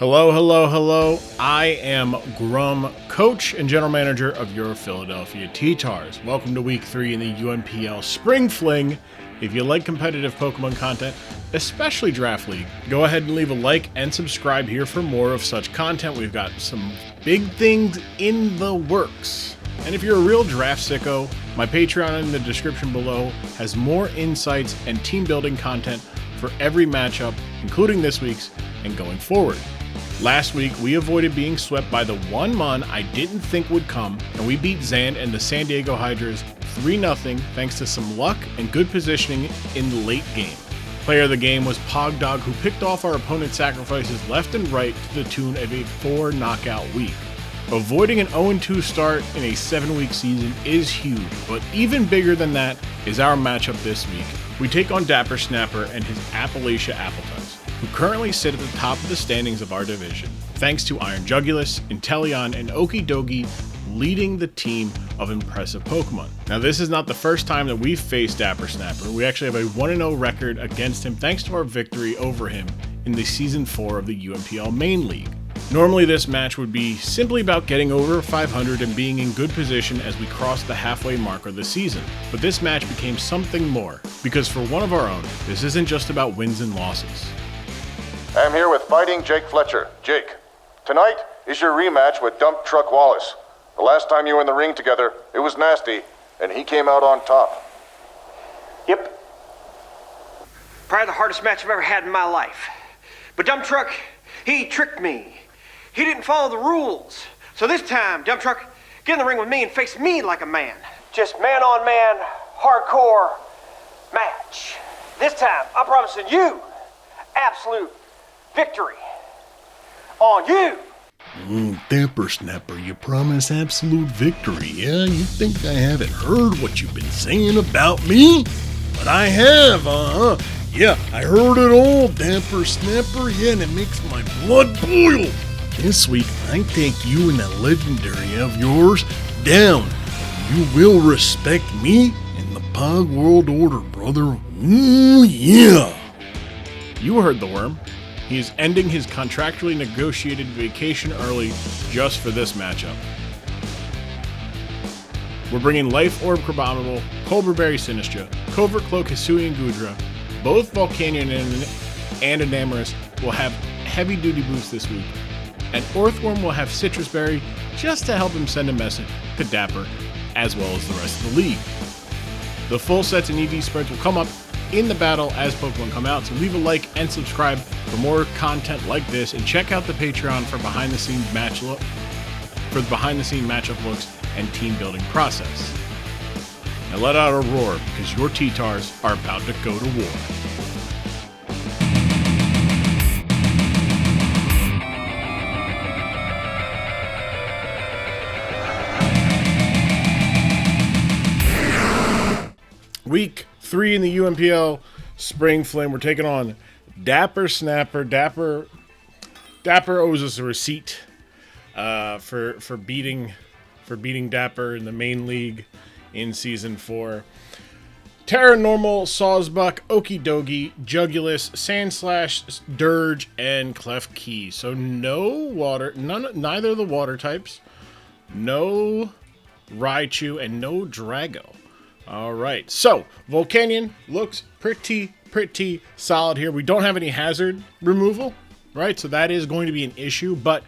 Hello, hello, hello. I am Grum, coach and general manager of your Philadelphia T-Tars. Welcome to week 3 in the UNPL Spring Fling. If you like competitive Pokemon content, especially Draft League, go ahead and leave a like and subscribe here for more of such content. We've got some big things in the works. And if you're a real draft sicko, my Patreon in the description below has more insights and team building content for every matchup, including this week's and going forward. Last week, we avoided being swept by the one mon I didn't think would come, and we beat Zand and the San Diego Hydras 3-0 thanks to some luck and good positioning in the late game. Player of the game was Pogdog, who picked off our opponent's sacrifices left and right to the tune of a 4 knockout week. Avoiding an 0-2 start in a 7-week season is huge, but even bigger than that is our matchup this week. We take on Dapper Snapper and his Appalachia Appletites, who currently sit at the top of the standings of our division, thanks to Iron Jugulis, Inteleon, and Okidogi leading the team of impressive Pokemon. Now, this is not the first time that we've faced Dapper Snapper. We actually have a 1-0 record against him thanks to our victory over him in the Season 4 of the UNPL Main League. Normally, this match would be simply about getting over 500 and being in good position as we cross the halfway mark of the season. But this match became something more, because for one of our own, this isn't just about wins and losses. I'm here with Fighting Jake Fletcher. Jake, tonight is your rematch with Dump Truck Wallace. The last time you were in the ring together, it was nasty, and he came out on top. Yep. Probably the hardest match I've ever had in my life. But Dump Truck, he tricked me. He didn't follow the rules. So this time, Dump Truck, get in the ring with me and face me like a man. Just man-on-man, hardcore match. This time, I'm promising you absolute victory on you. Dapper Snapper, you promise absolute victory, yeah? You think I haven't heard what you've been saying about me? But I have, Yeah, I heard it all, Dapper Snapper, yeah, and it makes my blood boil. This week, I take you and that legendary of yours down. You will respect me and the Pog World Order, brother. Ooh, yeah. You heard the worm. He is ending his contractually negotiated vacation early just for this matchup. We're bringing Life Orb Crabominable, Cobra Berry Sinistra, Covert Cloak Hisui and Gudra. Both Volcanion and Enamorous will have heavy duty boosts this week, and ORTHWORM will have Citrus Berry just to help him send a message to Dapper as well as the rest of the league. The full sets and EV spreads will come up in the battle as Pokemon come out, so leave a like and subscribe for more content like this, and check out the Patreon for behind the scenes matchup looks and team building process. Now let out a roar, because your T-Tars are about to go to war. Week 3 in the UNPL Spring Fling. We're taking on Dapper Snapper. Dapper owes us a receipt for beating Dapper in the main league in Season 4. Terranormal, Sawsbuck, Okidogi, Jugulis, Sandslash, Dirge, and Klefki. So no water, neither of the water types, no Raichu, and no Drago. All right, so Volcanion looks pretty solid here. We don't have any hazard removal, right? So that is going to be an issue, but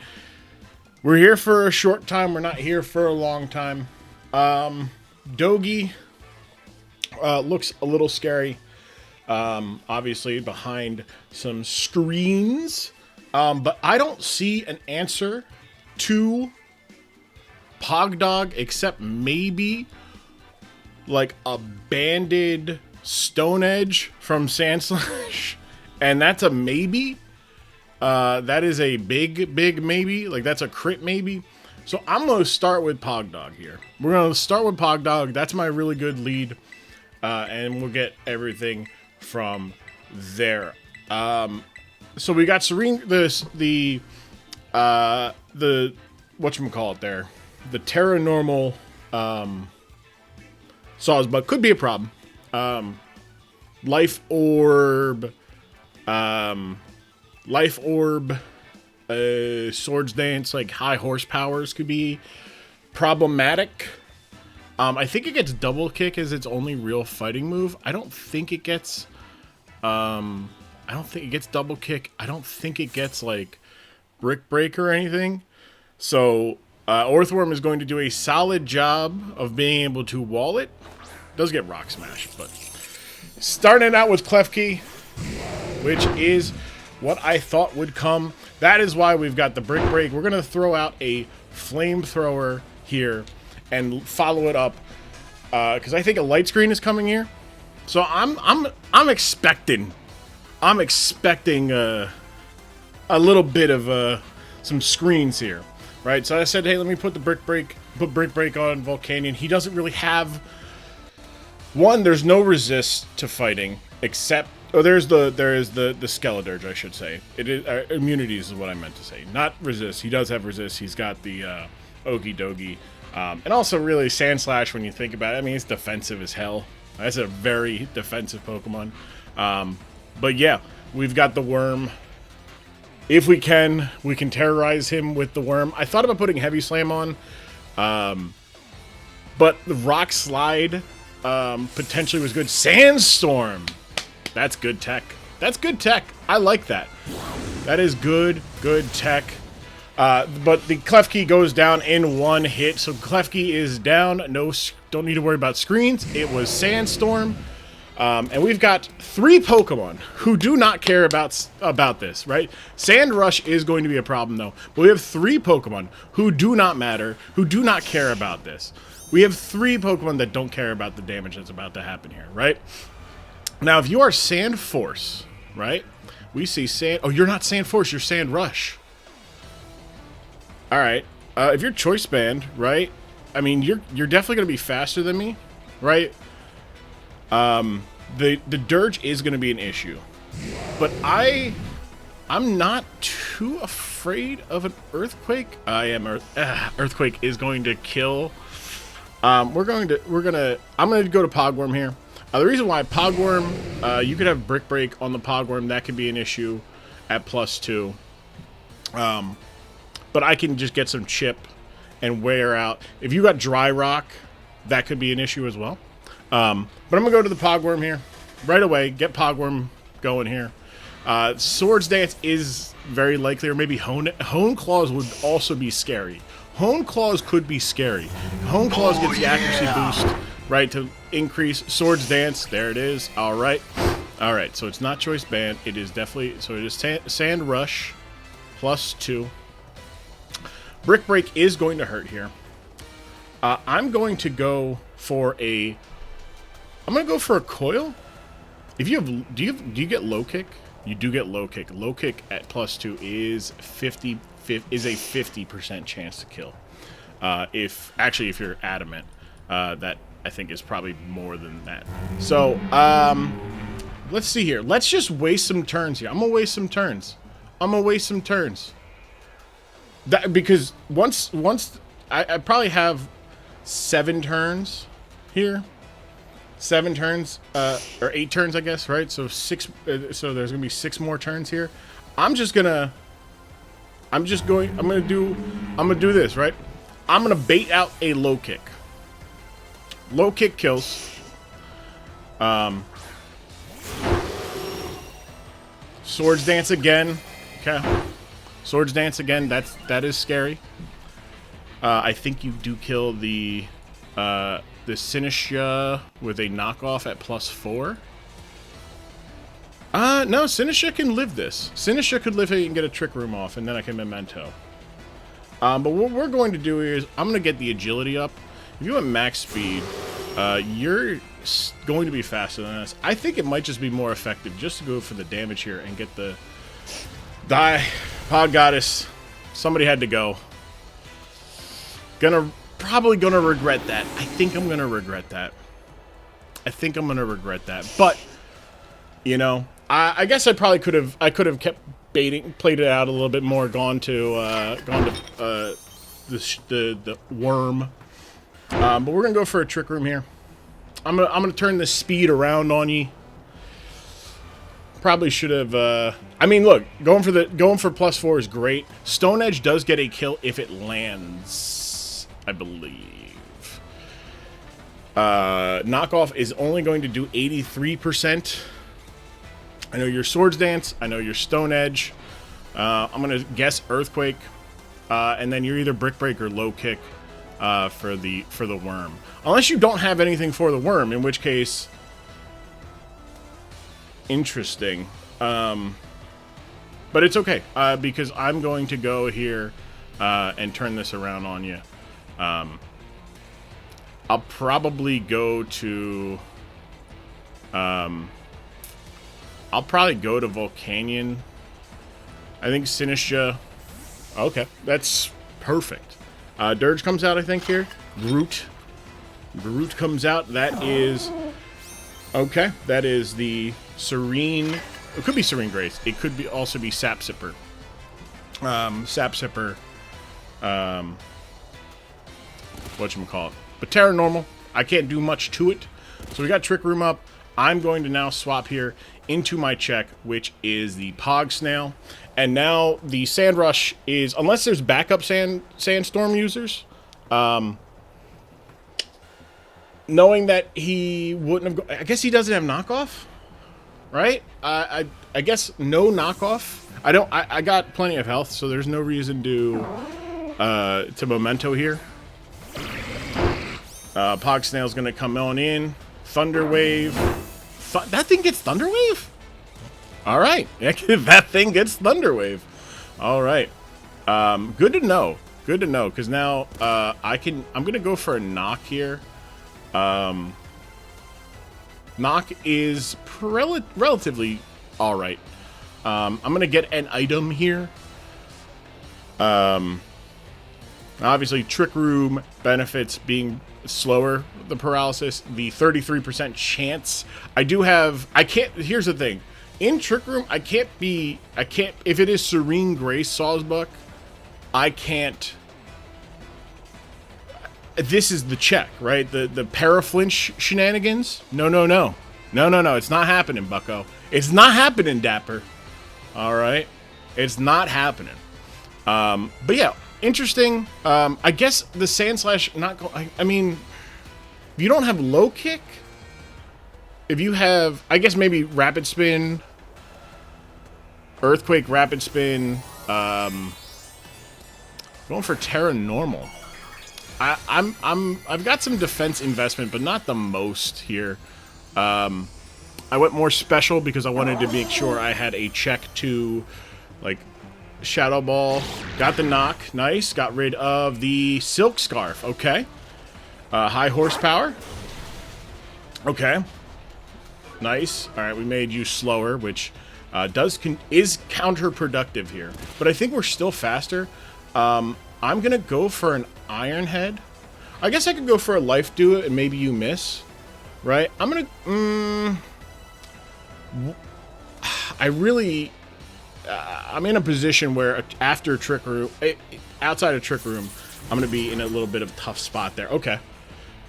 we're here for a short time. We're not here for a long time. Dogi looks a little scary, obviously behind some screens, but I don't see an answer to Pogdog except maybe like a banded Stone Edge from Sandslash, and that's a maybe. That is a big maybe. Like, that's a crit maybe. So I'm going to start with Pogdog here. We're going to start with Pogdog. That's my really good lead, and we'll get everything from there. So we got Serene, the whatchamacallit there, the Terranormal Sawsbuck could be a problem. Life Orb Swords Dance, like high horsepowers could be problematic. I think it gets double kick as its only real fighting move. I don't think it gets double kick. I don't think it gets like brick break or anything. So ORTHWORM is going to do a solid job of being able to wall it. Does get rock smash, but starting out with Klefki, which is what I thought would come. That is why we've got the brick break. We're gonna throw out a flamethrower here and follow it up because I think a light screen is coming here. So I'm expecting a little bit of some screens here, right? So I said, hey, let me put brick break on Volcanion. He doesn't really have one. There's no resist to fighting except there is the Skeledirge, I should say. It is immunities is what I meant to say, not resist. He does have resist. He's got the Okie Dokie. And also, really, Sandslash, when you think about it, I mean, it's defensive as hell. That's a very defensive Pokemon. But yeah, we've got the Worm. If we can terrorize him with the Worm. I thought about putting Heavy Slam on. But the Rock Slide potentially was good. Sandstorm! That's good tech. That's good tech. I like that. That is good tech. But the Klefki goes down in one hit, so Klefki is down. No, don't need to worry about screens. It was Sandstorm, and we've got 3 Pokemon who do not care about this, right? Sand Rush is going to be a problem though, but we have 3 Pokemon who do not matter, who do not care about this. We have 3 Pokemon that don't care about the damage that's about to happen here, right? Now, if you are Sand Force, right? We see Sand. Oh, you're not Sand Force. You're Sand Rush. All right. If you're Choice Band, right? I mean, you're definitely gonna be faster than me, right? The Dirge is gonna be an issue, but I'm not too afraid of an Earthquake. I am. Earthquake is going to kill. I'm gonna go to Pogworm here. The reason why Pogworm, you could have Brick Break on the Pogworm. That could be an issue at +2. But I can just get some chip and wear out. If you got Dry Rock, that could be an issue as well. But I'm going to go to the Pogworm here. Right away, get Pogworm going here. Swords Dance is very likely, or maybe Hone Claws would also be scary. Hone Claws could be scary. Hone Claws gets the accuracy boost, right, to increase. Swords Dance, there it is. All right, so it's not Choice Band. It is definitely, so it is Sand Rush +2. Brick Break is going to hurt here. I'm going to go for a Coil. If you have, do you get Low Kick? You do get Low Kick. Low Kick at +2 is a 50% chance to kill. If you're adamant, that I think is probably more than that. So let's see here. Let's just waste some turns here. I'm gonna waste some turns. Because once I probably have 7 turns here. 7 turns, or 8 turns, I guess, right? So 6. So there's gonna be 6 more turns here. I'm gonna do this, right? I'm gonna bait out a Low Kick. Low Kick kills. Swords Dance again. Okay. Swords Dance again. That is scary. I think you do kill the Sinistcha with a knockoff at +4. No, Sinistcha can live this. Sinistcha could live it and get a Trick Room off, and then I can Memento. But what we're going to do here is I'm going to get the agility up. If you have max speed, you're going to be faster than us. I think it might just be more effective just to go for the damage here and get the die. Pod Goddess. Somebody had to go. Probably gonna regret that. I think I'm gonna regret that. But you know, I guess I probably could have kept played it out a little bit more, gone to the Worm. But we're gonna go for a Trick Room here. I'm gonna turn the speed around on you. Probably should have. I mean, look, going for +4 is great. Stone Edge does get a kill if it lands, I believe. Knockoff is only going to do 83%. I know your Swords Dance. I know your Stone Edge. I'm gonna guess Earthquake, and then you're either Brick Break or Low Kick for the worm. Unless you don't have anything for the worm, in which case. Interesting, but it's okay because I'm going to go here and turn this around on you. I'll probably go to Volcanion. I think Sinistra. Okay, that's perfect. Dirge comes out, I think, here. Groot comes out. That is okay. That is the Serene. It could be Serene Grace. It could be also be Sap Sipper. Whatchamacallit. But Terra Normal, I can't do much to it. So we got Trick Room up. I'm going to now swap here into my check, which is the Pog Snail. And now the Sand Rush is, unless there's backup Sandstorm users, knowing that he wouldn't have... I guess he doesn't have knockoff, right? I guess no knockoff. I got plenty of health, so there's no reason to Memento here. Pog Snail's going to come on in. Thunder Wave. That thing gets Thunder Wave? All right. That thing gets Thunder Wave. All right. Good to know. Good to know, because now I'm going to go for a knock here. Knock is relatively all right. I'm going to get an item here. Obviously, Trick Room benefits being slower, the paralysis, the 33% chance. Here's the thing. In Trick Room, I can't, if it is Serene Grace Sawsbuck, I can't, this is the check, right? The paraflinch shenanigans? No. It's not happening, bucko. It's not happening, Dapper. All right? It's not happening. But yeah, interesting. I guess the Sand Slash, I mean, if you don't have Low Kick, if you have, I guess maybe Rapid Spin, Earthquake, Rapid Spin, going for Terra Normal. I've got some defense investment, but not the most here. I went more special because I wanted to make sure I had a check to, like, Shadow Ball. Got the knock. Nice. Got rid of the Silk Scarf. Okay. High horsepower. Okay. Nice. All right, we made you slower, which is counterproductive here. But I think we're still faster. I'm going to go for an Iron Head. I guess I could go for a Life Do It and maybe you miss. Right? I'm going to... I'm in a position where after Trick Room... outside of Trick Room, I'm going to be in a little bit of a tough spot there. Okay.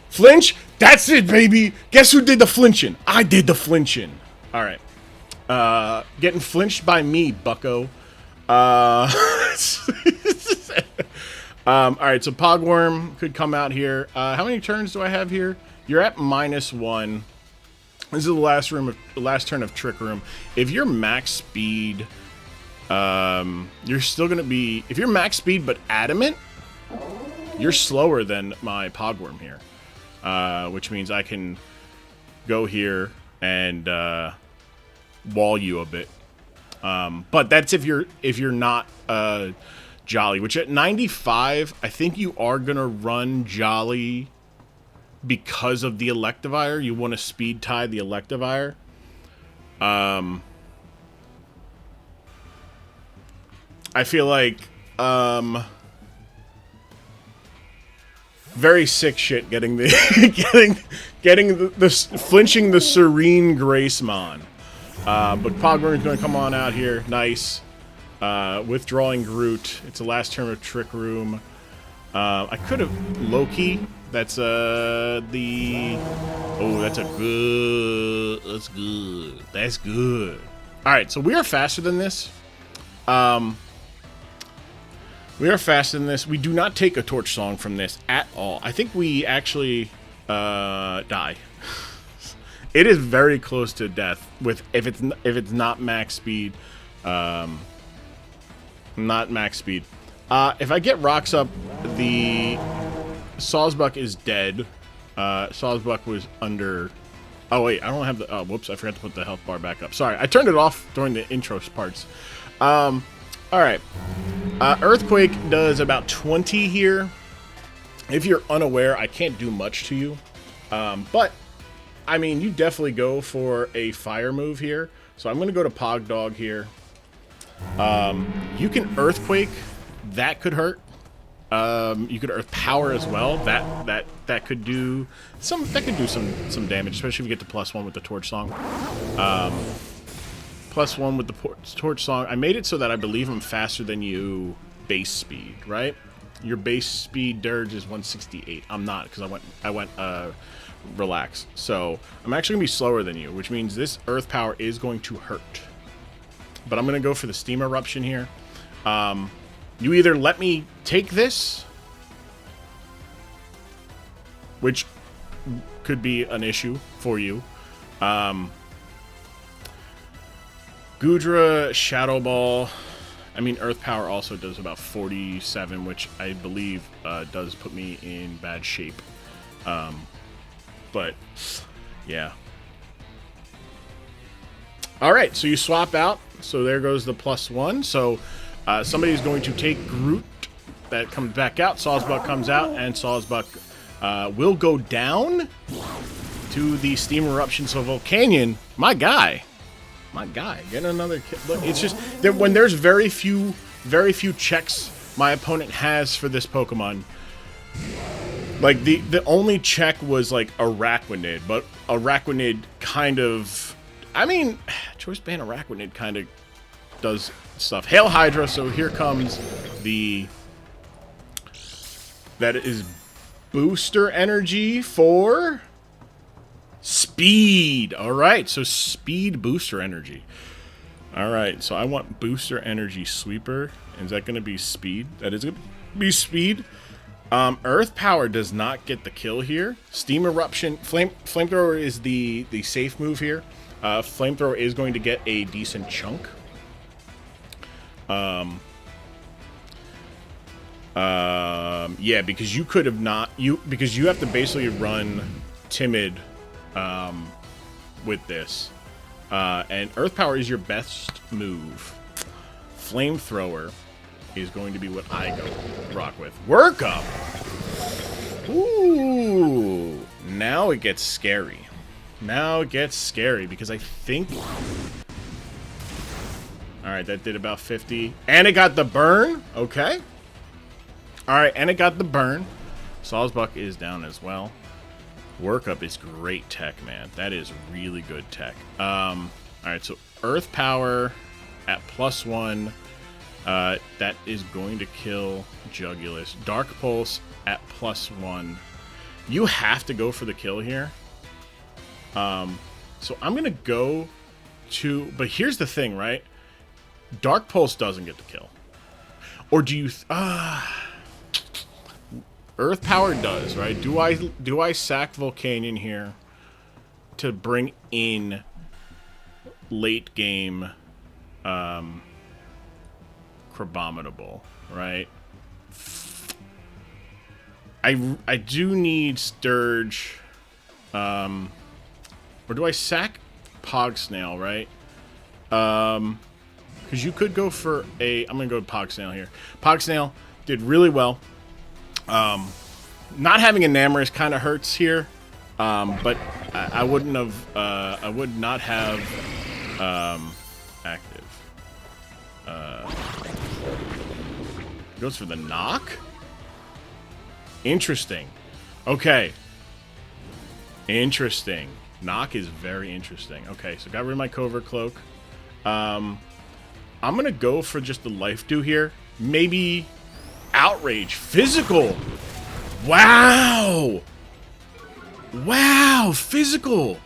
Flinch? That's it, baby! Guess who did the flinching? I did the flinching. Alright. Getting flinched by me, bucko. Alright, so Pogworm could come out here. How many turns do I have here? You're at -1. This is the last turn of Trick Room. If you're max speed, you're still gonna be... If you're max speed but adamant, you're slower than my Pogworm here. Which means I can go here and wall you a bit. But that's if you're not Jolly, which at 95, I think you are gonna run Jolly because of the Electivire. You want to speed tie the Electivire. I feel like very sick shit getting the flinching the Serene Grace Mon. But Pogworm's gonna come on out here. Nice. Withdrawing Groot. It's the last turn of Trick Room. I could have Loki. That's that's good. That's good. Alright, so we are faster than this. We are faster than this. We do not take a torch song from this at all. I think we actually die. It is very close to death with if it's not max speed. Not max speed. If I get rocks up, the Sawsbuck is dead. Sawsbuck was under... Oh, wait, I don't have the... Oh, whoops, I forgot to put the health bar back up. Sorry, I turned it off during the intro parts. Alright. Earthquake does about 20 here. If you're unaware, I can't do much to you. But, I mean, you definitely go for a fire move here. So I'm going to go to Pogdog here. You can Earthquake. That could hurt. You could Earth Power as well. That could do some damage, especially if you get to +1 with the Torch Song. +1 with the Torch Song. I made it so that I believe I'm faster than you base speed, right? Your base speed dirge is 168. I'm not, because I went relax. So I'm actually gonna be slower than you, which means this Earth Power is going to hurt. But I'm gonna go for the Steam Eruption here. You either let me take this, which could be an issue for you. Gudra, Shadow Ball. I mean, Earth Power also does about 47, which I believe does put me in bad shape. But, yeah. Alright, so you swap out. So there goes the +1. So somebody's going to take Groot. That comes back out. Sawsbuck comes out, and Sawsbuck will go down to the Steam Eruption. So Volcanion, my guy, getting another kill. Look, it's just that when there's very few checks my opponent has for this Pokemon. Like the only check was like Araquanid, but Araquanid kind of, I mean, Choice Band Araquanid kind of does stuff. Hail Hydra, so here comes that is booster energy for speed. Alright, so speed booster energy. Alright, so I want booster energy sweeper. Is that going to be speed? That is going to be speed. Earth Power does not get the kill here. Steam Eruption, Flamethrower is the safe move here. Flamethrower is going to get a decent chunk. Yeah, because you could have not because you have to basically run Timid with this. And Earth Power is your best move. Flamethrower is going to be what I go rock with. Work up! Ooh! Now it gets scary. Now it gets scary because I think... Alright, that did about 50. And it got the burn? Okay. Alright, and it got the burn. Sawsbuck is down as well. Workup is great tech, man. That is really good tech. Alright, so Earth Power at +1. That is going to kill Jugulis. Dark Pulse at +1. You have to go for the kill here. So I'm going to go to... But here's the thing, right? Dark Pulse doesn't get the kill. Or do you... Earth Power does, right? Do I sack Volcanion here to bring in late game Crabominable, right? I do need Sturge. Or do I sack Pogsnail, right? Because you could go for a... I'm going to go with Pogsnail here. Pogsnail did really well. Not having a Namorous kind of hurts here. But I wouldn't have... I would not have... active. Goes for the knock? Interesting. Okay. Interesting. Knock is very interesting. Okay, so got rid of my Covert Cloak. I'm going to go for just the Life Dew here. Maybe Outrage. Physical. Wow. Wow, physical.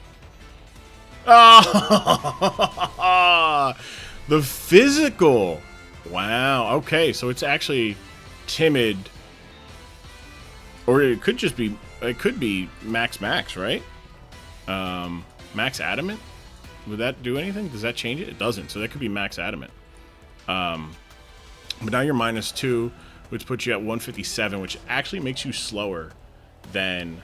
Oh, the physical. Wow. Okay, so it's actually timid, or it could just be. It could be max, right? Max adamant. Would that do anything? Does that change it? It doesn't. So that could be max adamant. But now you're -2, which puts you at 157, which actually makes you slower than.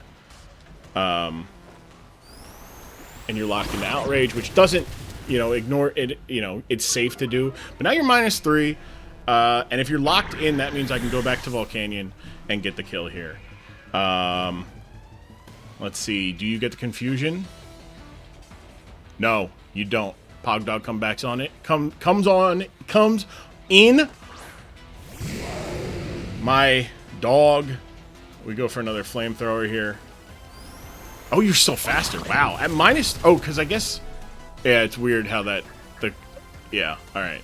And you're locked into outrage, which doesn't, ignore it. It's safe to do. But now you're -3, and if you're locked in, that means I can go back to Volcanion and get the kill here. Let's see. Do you get the confusion? No, you don't. Pogdog comes in. My dog. We go for another flamethrower here. Oh, you're still faster. Wow. At minus... Oh, because I guess... Yeah, it's weird how that... Yeah, alright.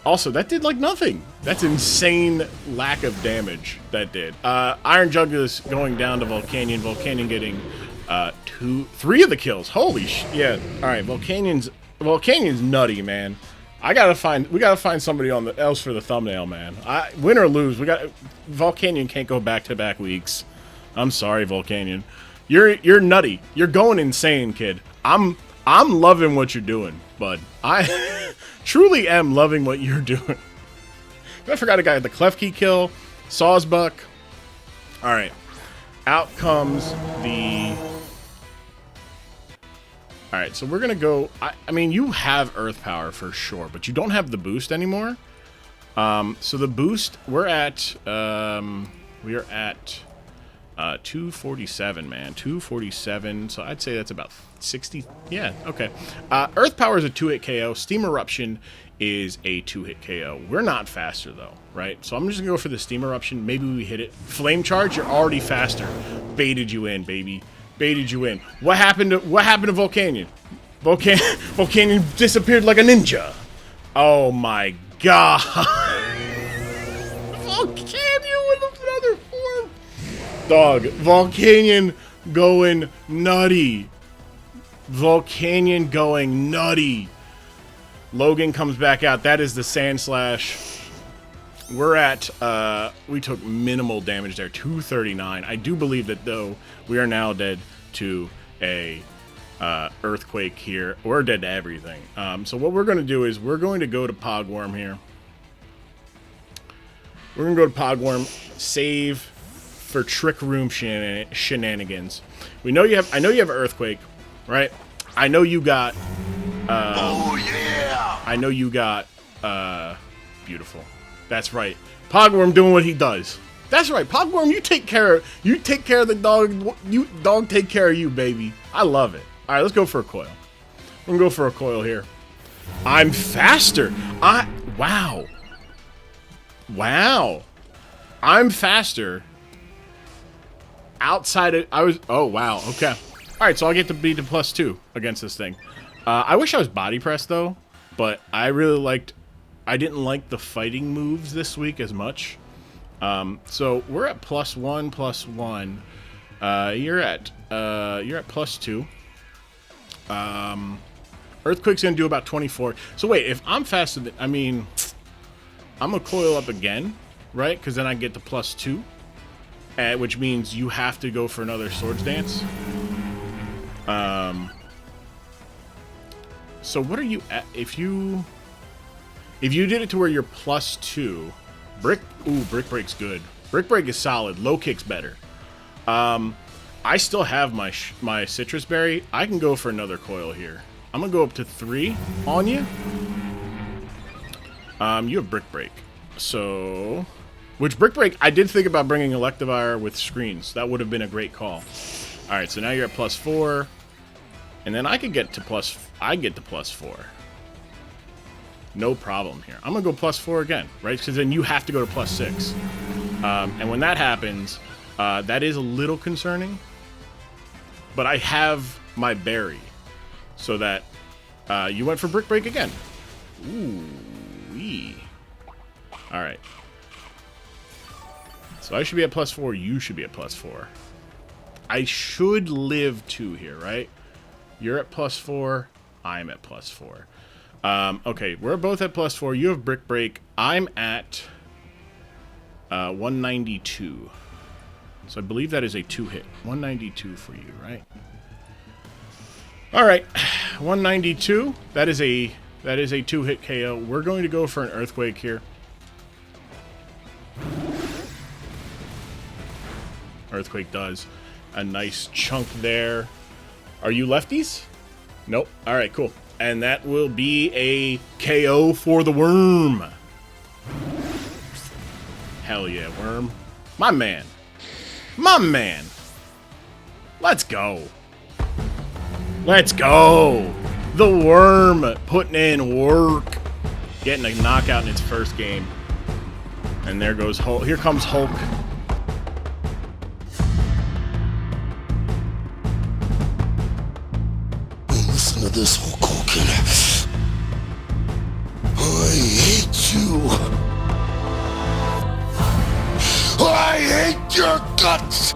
Also, that did, like, nothing. That's insane lack of damage that did. Iron Jugular's going down to Volcanion. Volcanion getting 3 of the kills. Holy yeah. Alright, Volcanion's nutty, man. We gotta find somebody else for the thumbnail, man. Win or lose, Volcanion can't go back-to-back weeks. I'm sorry, Volcanion. You're nutty. You're going insane, kid. I'm loving what you're doing, bud. I truly am loving what you're doing. I forgot a guy at the Klefki kill. Sawsbuck. Alright. Out comes the... Alright, so we're gonna go... I mean, you have Earth Power for sure, but you don't have the boost anymore. So the boost, we're at... we are at... 247, man. 247. So I'd say that's about 60. Yeah, okay. Earth Power is a 2-hit KO. Steam Eruption is a 2-hit KO. We're not faster, though, right? So I'm just going to go for the Steam Eruption. Maybe we hit it. Flame Charge, you're already faster. Baited you in, baby. Baited you in. What happened to Volcanion? Volcanion disappeared like a ninja. Oh, my God. Volcanion with another form. Dog, Volcanion going nutty. Volcanion going nutty. Logan comes back out. That is the Sand Slash. We're at, we took minimal damage there, 239. I do believe that, though, we are now dead to a Earthquake here. We're dead to everything. So what we're going to do is we're going to go to Pogworm here. We're going to go to Pogworm, save for Trick Room shenanigans. I know you have Earthquake, right? I know you got oh yeah. I know you got beautiful. That's right. Pogworm doing what he does. That's right. Pogworm, you take care of the dog. Dog take care of you, baby. I love it. All right, let's go for a coil. We're gonna go for a coil here. I'm faster. Wow. I'm faster. Outside of, oh wow, okay. All right, so I'll get to be to +2 against this thing. I wish I was body pressed though, but I didn't like the fighting moves this week as much. So we're at +1. You're at +2. Earthquake's gonna do about 24. So wait, if I'm faster than, I mean, I'm gonna coil up again, right? Because then I get the +2. Which means you have to go for another Swords Dance. So what are you at? If you did it to where you're +2, Brick Break's good. Brick Break is solid. Low Kick's better. I still have my Citrus Berry. I can go for another coil here. I'm gonna go up to 3 on you. You have Brick Break, so. Which Brick Break, I did think about bringing Electivire with screens. That would have been a great call. All right, so now you're at +4, and then I could get to +4. No problem here. I'm gonna go +4 again, right? Because then you have to go to +6, and when that happens, that is a little concerning. But I have my berry, so that you went for Brick Break again. Ooh, wee. All right. So I should be at +4. You should be at +4. I should live 2 here, right? You're at +4. I'm at +4. Okay, we're both at +4. You have Brick Break. I'm at 192. So I believe that is a 2-hit. 192 for you, right? All right, 192. That is a 2-hit KO. We're going to go for an Earthquake here. Earthquake does a nice chunk there. Are you lefties? Nope. All right, cool. And that will be a KO for the worm. Hell yeah, worm. My man. My man. Let's go. Let's go. The worm putting in work. Getting a knockout in its first game. And there goes Hulk. Here comes Hulk. Listen to this, Hulk Hogan. I hate you. I hate your guts.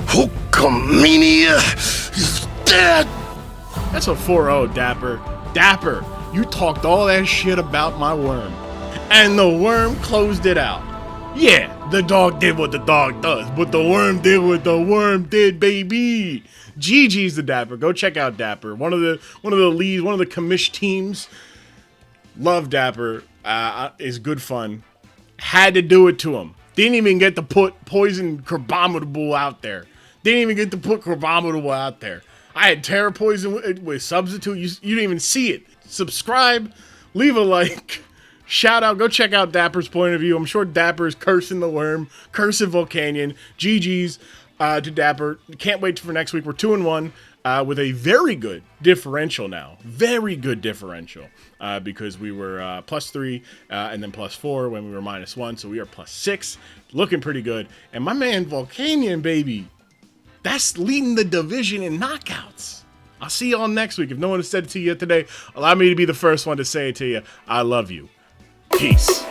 Hulkamania is dead. That's a 4-0, Dapper. Dapper, you talked all that shit about my worm. And the worm closed it out. Yeah, the dog did what the dog does, but the worm did what the worm did, baby. GG's the Dapper. Go check out Dapper. One of the leads, one of the commish teams. Love Dapper. Is good fun. Had to do it to him. Didn't even get to put Poison Carbomidable out there. Didn't even get to put Carbomidable out there. I had Terra Poison with Substitute. You didn't even see it. Subscribe. Leave a like. Shout out. Go check out Dapper's point of view. I'm sure Dapper is cursing the worm. Cursing Volcanion. GG's to Dapper. Can't wait for next week. We're 2-1. With a very good differential now. Very good differential. Because we were +3 and then +4 when we were -1. So we are +6. Looking pretty good. And my man Volcanion, baby, that's leading the division in knockouts. I'll see y'all next week. If no one has said it to you yet today, allow me to be the first one to say it to you. I love you. Peace.